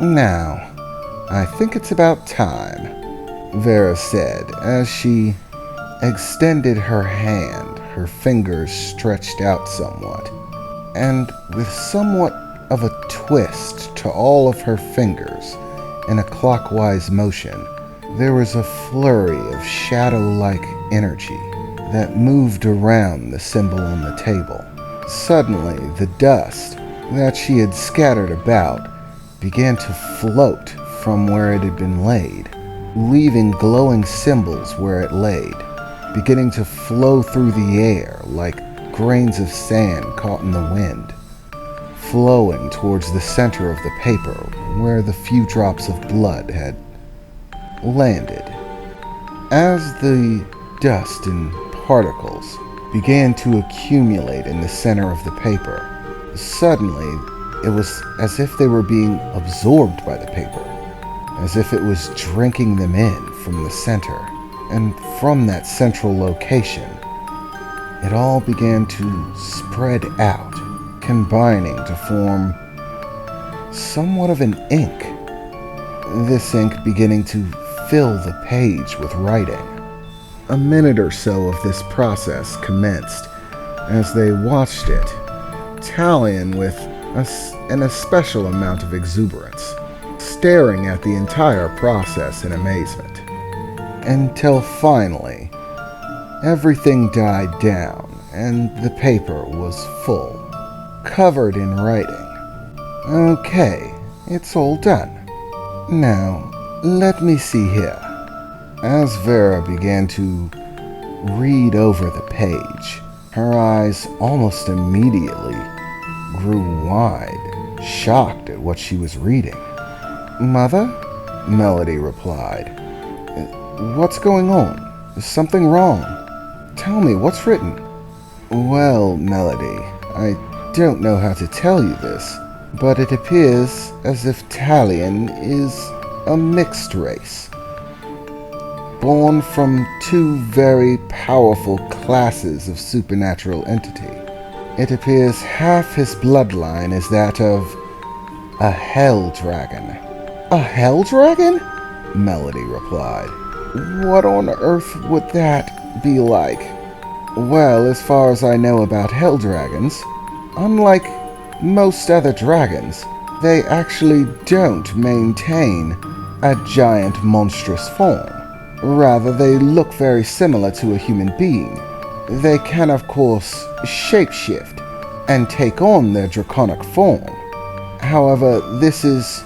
Now, I think it's about time, Vera said as she extended her hand, her fingers stretched out somewhat, and with somewhat of a twist to all of her fingers in a clockwise motion, there was a flurry of shadow-like energy that moved around the symbol on the table. Suddenly, the dust that she had scattered about began to float from where it had been laid, leaving glowing symbols where it laid, beginning to flow through the air like grains of sand caught in the wind, flowing towards the center of the paper where the few drops of blood had landed. As the dust and particles began to accumulate in the center of the paper, suddenly it was as if they were being absorbed by the paper, as if it was drinking them in from the center. And from that central location, it all began to spread out, combining to form somewhat of an ink. This ink beginning to fill the page with writing. A minute or so of this process commenced as they watched it, Talion with an especial amount of exuberance, staring at the entire process in amazement. Until finally, everything died down and the paper was full, covered in writing. Okay, it's all done. Now, let me see here. As Vera began to read over the page, her eyes almost immediately grew wide, shocked at what she was reading. "Mother?" Melody replied. "What's going on? Is something wrong? Tell me, what's written?" "Well, Melody, I don't know how to tell you this, but it appears as if Talion is a mixed race, born from two very powerful classes of supernatural entity. It appears half his bloodline is that of a hell dragon." "A hell dragon?" Melody replied. "What on earth would that be like?" "Well, as far as I know about hell dragons, unlike most other dragons, they actually don't maintain a giant monstrous form. Rather, they look very similar to a human being. They can, of course, shapeshift and take on their draconic form. However, this is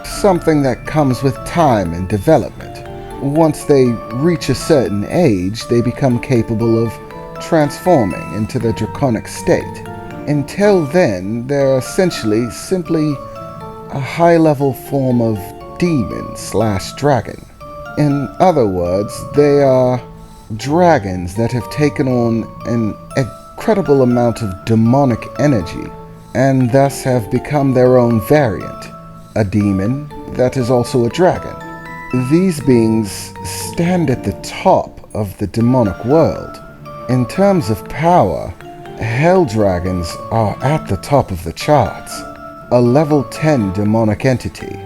something that comes with time and development. Once they reach a certain age, they become capable of transforming into the draconic state. Until then, they're essentially simply a high-level form of demon/dragon. In other words, they are dragons that have taken on an incredible amount of demonic energy and thus have become their own variant, a demon that is also a dragon. These beings stand at the top of the demonic world. In terms of power, hell dragons are at the top of the charts, a level 10 demonic entity,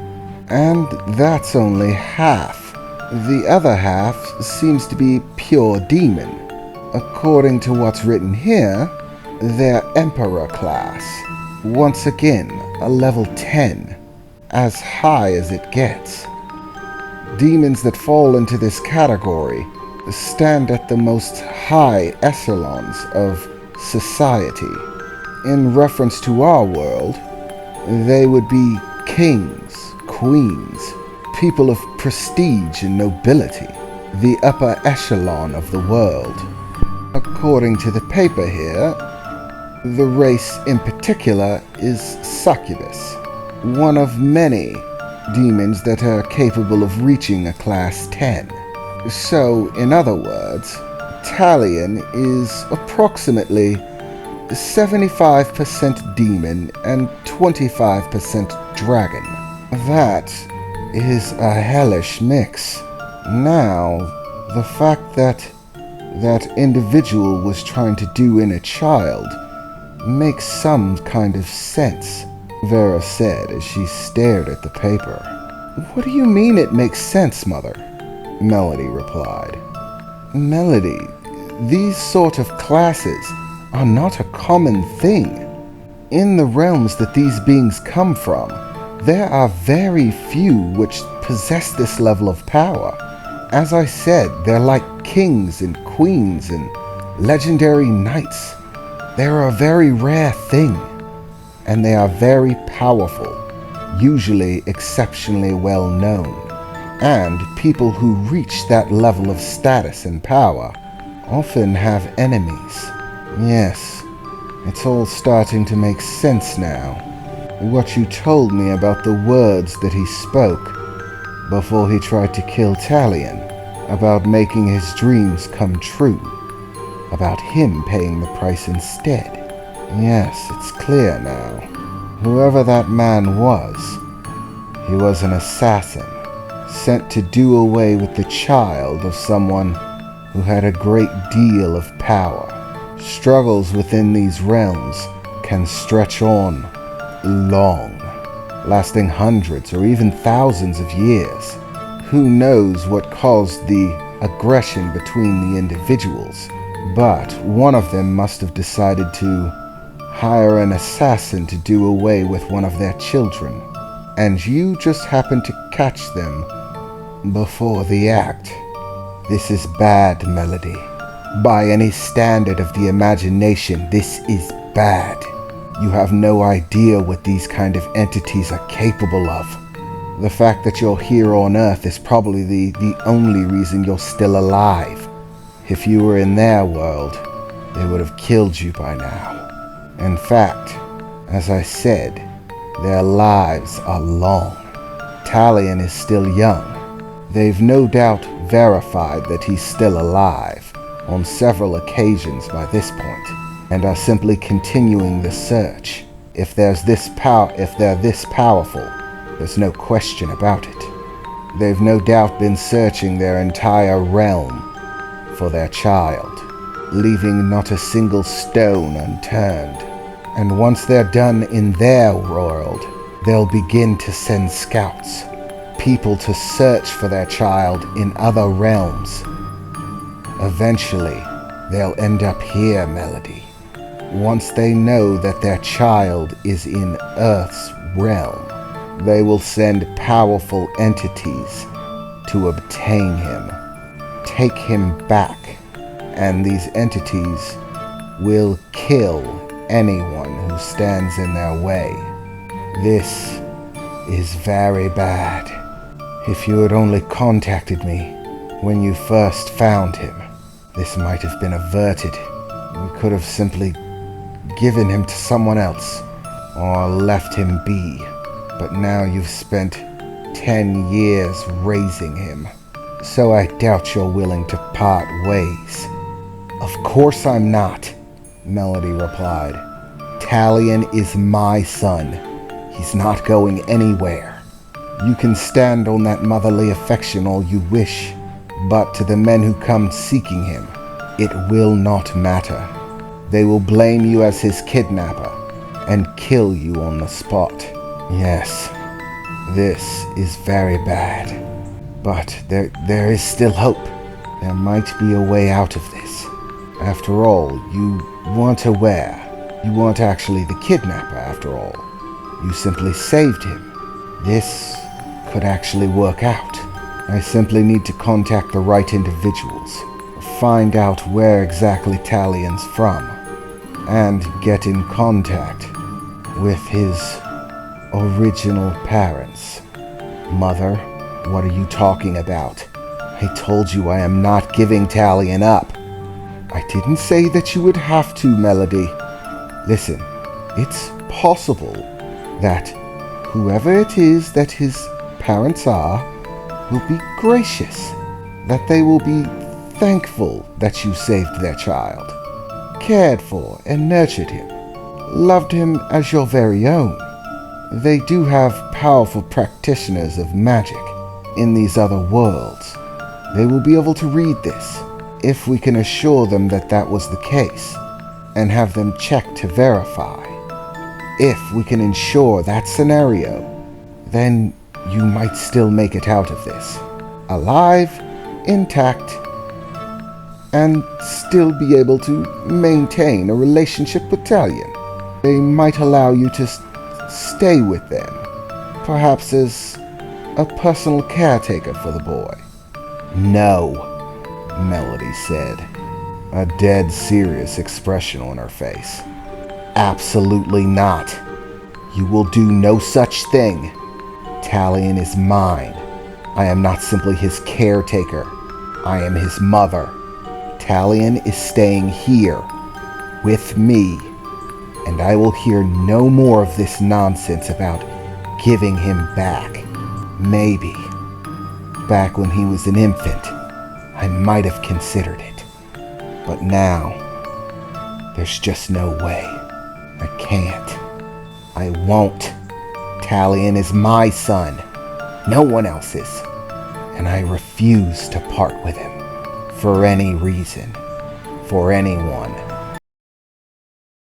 and that's only half. The other half seems to be pure demon. According to what's written here, they're Emperor class. Once again, a level 10, as high as it gets. Demons that fall into this category stand at the most high echelons of society. In reference to our world, they would be kings, queens, people of prestige and nobility, the upper echelon of the world. According to the paper here, the race in particular is succubus, one of many demons that are capable of reaching a class 10. So, in other words, Talion is approximately 75% demon and 25% dragon. That is a hellish mix. Now, the fact that that individual was trying to do in a child makes some kind of sense. Vera said as she stared at the paper. What do you mean it makes sense, Mother? Melody replied. Melody, these sort of classes are not a common thing. In the realms that these beings come from, there are very few which possess this level of power. As I said, they're like kings and queens and legendary knights. They're a very rare thing, and they are very powerful, usually exceptionally well known. And people who reach that level of status and power often have enemies. Yes, it's all starting to make sense now. What you told me about the words that he spoke before he tried to kill Talion, about making his dreams come true, about him paying the price instead. Yes, it's clear now. Whoever that man was, he was an assassin, sent to do away with the child of someone who had a great deal of power. Struggles within these realms can stretch on long, lasting hundreds or even thousands of years. Who knows what caused the aggression between the individuals, but one of them must have decided to hire an assassin to do away with one of their children, and you just happened to catch them before the act. This is bad, Melody. By any standard of the imagination, this is bad. You have no idea what these kind of entities are capable of. The fact that you're here on Earth is probably the only reason you're still alive. If you were in their world, they would have killed you by now. In fact, as I said, their lives are long. Talion is still young. They've no doubt verified that he's still alive on several occasions by this point, and are simply continuing the search. If they're this powerful, there's no question about it. They've no doubt been searching their entire realm for their child, leaving not a single stone unturned. And once they're done in their world, they'll begin to send scouts, people to search for their child in other realms. Eventually, they'll end up here, Melody. Once they know that their child is in Earth's realm, they will send powerful entities to obtain him, take him back, and these entities will kill anyone who stands in their way. This is very bad. If you had only contacted me when you first found him, this might have been averted. We could have simply given him to someone else, or left him be. But now you've spent 10 years raising him, so I doubt you're willing to part ways. Of course I'm not, Melody replied. Talion is my son. He's not going anywhere. You can stand on that motherly affection all you wish, but to the men who come seeking him, it will not matter. They will blame you as his kidnapper and kill you on the spot. Yes, this is very bad, but there is still hope. There might be a way out of this. After all, you weren't aware. You weren't actually the kidnapper, after all. You simply saved him. This could actually work out. I simply need to contact the right individuals, find out where exactly Talion's from, and get in contact with his original parents. Mother, what are you talking about? I told you I am not giving Talion up. I didn't say that you would have to, Melody. Listen, it's possible that whoever it is that his parents are will be gracious, that they will be thankful that you saved their child, cared for and nurtured him, loved him as your very own. They do have powerful practitioners of magic in these other worlds. They will be able to read this if we can assure them that that was the case and have them check to verify. If we can ensure that scenario, then you might still make it out of this, alive, intact, and still be able to maintain a relationship with Talion. They might allow you to stay with them, perhaps as a personal caretaker for the boy. No, Melody said, a dead serious expression on her face. Absolutely not. You will do no such thing. Talion is mine. I am not simply his caretaker. I am his mother. Talion is staying here, with me, and I will hear no more of this nonsense about giving him back. Maybe, back when he was an infant, I might have considered it. But now, there's just no way. I can't. I won't. Talion is my son, no one else's, and I refuse to part with him for any reason, for anyone.